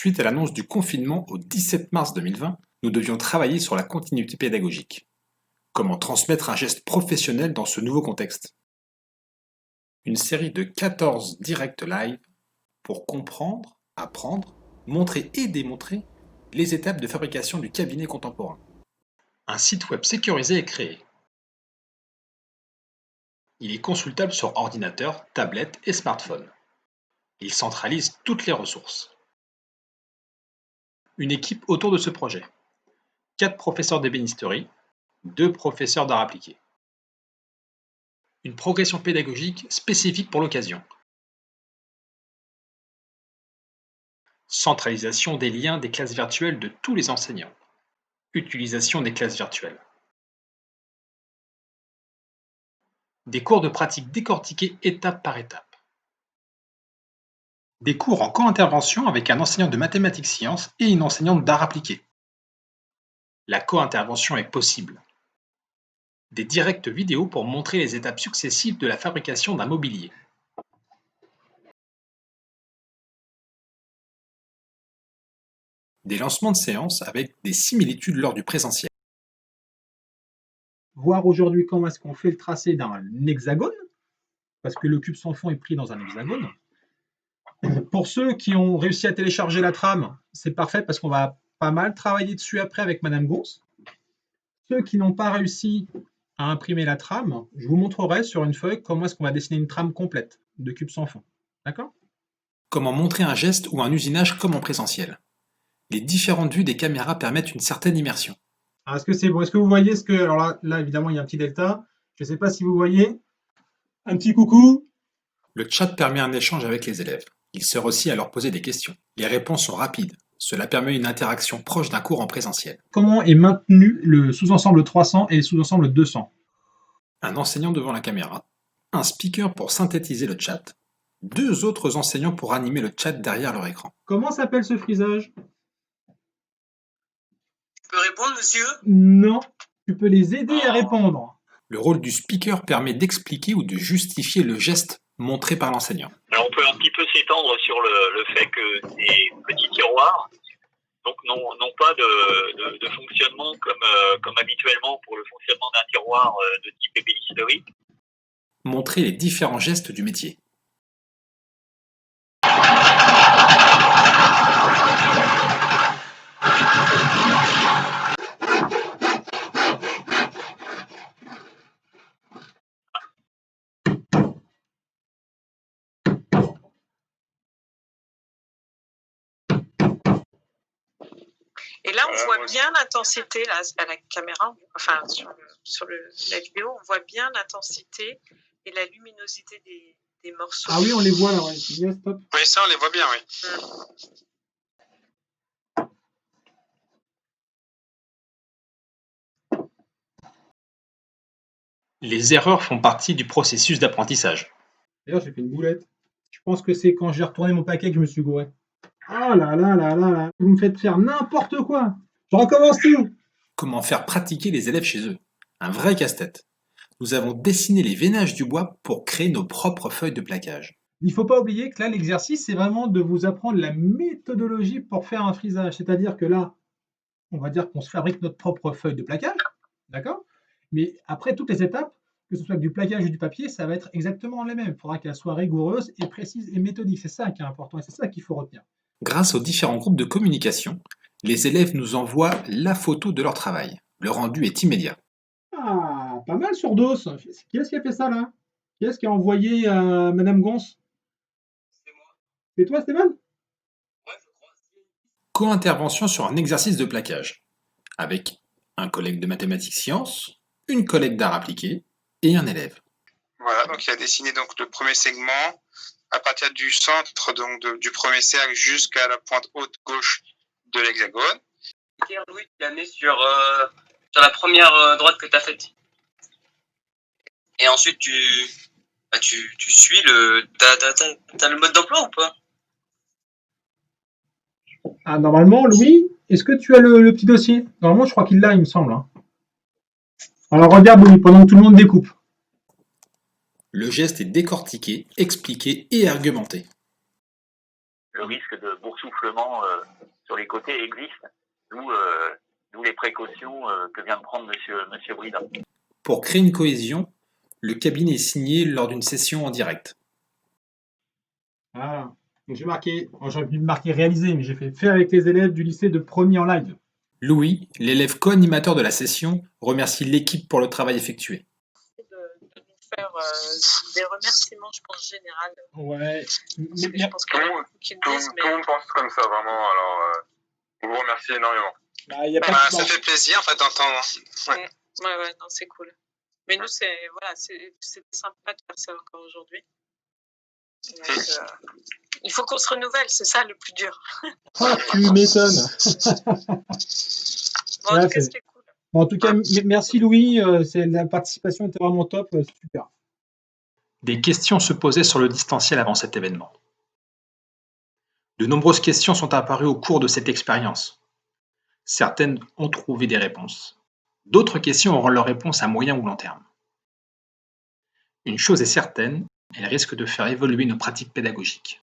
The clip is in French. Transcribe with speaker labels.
Speaker 1: Suite à l'annonce du confinement au 17 mars 2020, nous devions travailler sur la continuité pédagogique. Comment transmettre un geste professionnel dans ce nouveau contexte? Une série de 14 directs live pour comprendre, apprendre, montrer et démontrer les étapes de fabrication du cabinet contemporain. Un site web sécurisé est créé. Il est consultable sur ordinateur, tablette et smartphone. Il centralise toutes les ressources. Une équipe autour de ce projet. 4 professeurs d'ébénisterie, 2 professeurs d'art appliqué. Une progression pédagogique spécifique pour l'occasion. Centralisation des liens des classes virtuelles de tous les enseignants. Utilisation des classes virtuelles. Des cours de pratique décortiqués étape par étape. Des cours en co-intervention avec un enseignant de mathématiques sciences et une enseignante d'art appliqué. La co-intervention est possible. Des directs vidéo pour montrer les étapes successives de la fabrication d'un mobilier. Des lancements de séances avec des similitudes lors du présentiel.
Speaker 2: Voir aujourd'hui comment est-ce qu'on fait le tracé d'un hexagone, parce que le cube sans fond est pris dans un hexagone. Pour ceux qui ont réussi à télécharger la trame, c'est parfait parce qu'on va pas mal travailler dessus après avec Madame Gons. Ceux qui n'ont pas réussi à imprimer la trame, je vous montrerai sur une feuille comment est-ce qu'on va dessiner une trame complète de cube sans fond. D'accord?
Speaker 1: Comment montrer un geste ou un usinage comme en présentiel. Les différentes vues des caméras permettent une certaine immersion.
Speaker 2: Alors, est-ce que c'est bon? Est-ce que vous voyez ce que... Alors là, évidemment, il y a un petit delta. Je ne sais pas si vous voyez. Un petit coucou.
Speaker 1: Le chat permet un échange avec les élèves. Il sert aussi à leur poser des questions. Les réponses sont rapides. Cela permet une interaction proche d'un cours en présentiel.
Speaker 2: Comment est maintenu le sous-ensemble 300 et le sous-ensemble 200?
Speaker 1: Un enseignant devant la caméra, un speaker pour synthétiser le chat, 2 autres enseignants pour animer le chat derrière leur écran.
Speaker 2: Comment s'appelle ce frisage?
Speaker 3: Je peux répondre, monsieur?
Speaker 2: Non, tu peux les aider à répondre.
Speaker 1: Le rôle du speaker permet d'expliquer ou de justifier le geste montré par l'enseignant.
Speaker 3: Alors on peut un petit peu s'étendre sur le fait que ces petits tiroirs donc n'ont pas de fonctionnement comme habituellement pour le fonctionnement d'un tiroir de type ébénisterie.
Speaker 1: Montrer les différents gestes du métier.
Speaker 4: Et là, on voit bien l'intensité là, à la caméra, enfin sur la vidéo, on voit bien l'intensité et la luminosité des morceaux.
Speaker 2: Ah oui, on les voit là, ouais. Yes, stop.
Speaker 5: Oui, ça, on les voit bien, oui.
Speaker 1: Les erreurs font partie du processus d'apprentissage.
Speaker 2: D'ailleurs, j'ai fait une boulette. Je pense que c'est quand j'ai retourné mon paquet que je me suis gouré. Ah là là là là là. Vous me faites faire n'importe quoi. Je recommence tout.
Speaker 1: Comment faire pratiquer les élèves chez eux? Un vrai casse-tête. Nous avons dessiné les veinages du bois pour créer nos propres feuilles de plaquage.
Speaker 2: Il ne faut pas oublier que là, l'exercice, c'est vraiment de vous apprendre la méthodologie pour faire un frisage. C'est-à-dire que là, on va dire qu'on se fabrique notre propre feuille de plaquage. D'accord? Mais après, toutes les étapes, que ce soit du plaquage ou du papier, ça va être exactement les mêmes. Il faudra qu'elle soit rigoureuse et précise et méthodique. C'est ça qui est important et c'est ça qu'il faut retenir.
Speaker 1: Grâce aux différents groupes de communication, les élèves nous envoient la photo de leur travail. Le rendu est immédiat.
Speaker 2: Ah, pas mal sur DOS. Qui est-ce qui a fait ça là? Qui est-ce qui a envoyé Madame Gons?
Speaker 3: C'est moi.
Speaker 2: C'est toi, Stéphane?
Speaker 3: Ouais, je crois.
Speaker 1: Co-intervention sur un exercice de plaquage, avec un collègue de mathématiques sciences, une collègue d'art appliqué et un élève.
Speaker 5: Voilà, donc il a dessiné donc le premier segment à partir du centre donc du premier cercle jusqu'à la pointe haute gauche de l'hexagone.
Speaker 3: Louis, tu la mets sur la première droite que tu as faite. Et ensuite, tu suis le... T'as le mode d'emploi ou pas?
Speaker 2: Ah, normalement, Louis, est-ce que tu as le petit dossier? Normalement, je crois qu'il l'a, il me semble. Hein. Alors, regarde, Louis, pendant que tout le monde découpe.
Speaker 1: Le geste est décortiqué, expliqué et argumenté.
Speaker 3: Le risque de boursouflement sur les côtés existe, d'où les précautions que vient de prendre Monsieur Brida.
Speaker 1: Pour créer une cohésion, le cabinet est signé lors d'une session en direct.
Speaker 2: Ah, donc j'ai marqué, j'aurais pu marquer réalisé, mais j'ai fait avec les élèves du lycée de Prony en live.
Speaker 1: Louis, l'élève co-animateur de la session, remercie l'équipe pour le travail effectué.
Speaker 4: De nous faire des remerciements, je pense, général.
Speaker 2: Ouais.
Speaker 4: Je pense qu'il y en a beaucoup qui le
Speaker 6: Tout
Speaker 4: disent,
Speaker 6: le monde pense comme ça, vraiment. Alors, on vous remercie énormément.
Speaker 5: Ça fait plaisir en fait d'entendre.
Speaker 4: Ouais, non, c'est cool. Mais nous, c'est sympa de faire ça encore aujourd'hui. Donc, il faut qu'on se renouvelle, c'est ça le plus dur.
Speaker 2: Ah, tu m'étonnes.
Speaker 4: Bon, en tout cas, c'était cool.
Speaker 2: Bon, en tout cas, merci Louis, la participation était vraiment top, super.
Speaker 1: Des questions se posaient sur le distanciel avant cet événement. De nombreuses questions sont apparues au cours de cette expérience. Certaines ont trouvé des réponses. D'autres questions auront leur réponse à moyen ou long terme. Une chose est certaine, elles risquent de faire évoluer nos pratiques pédagogiques.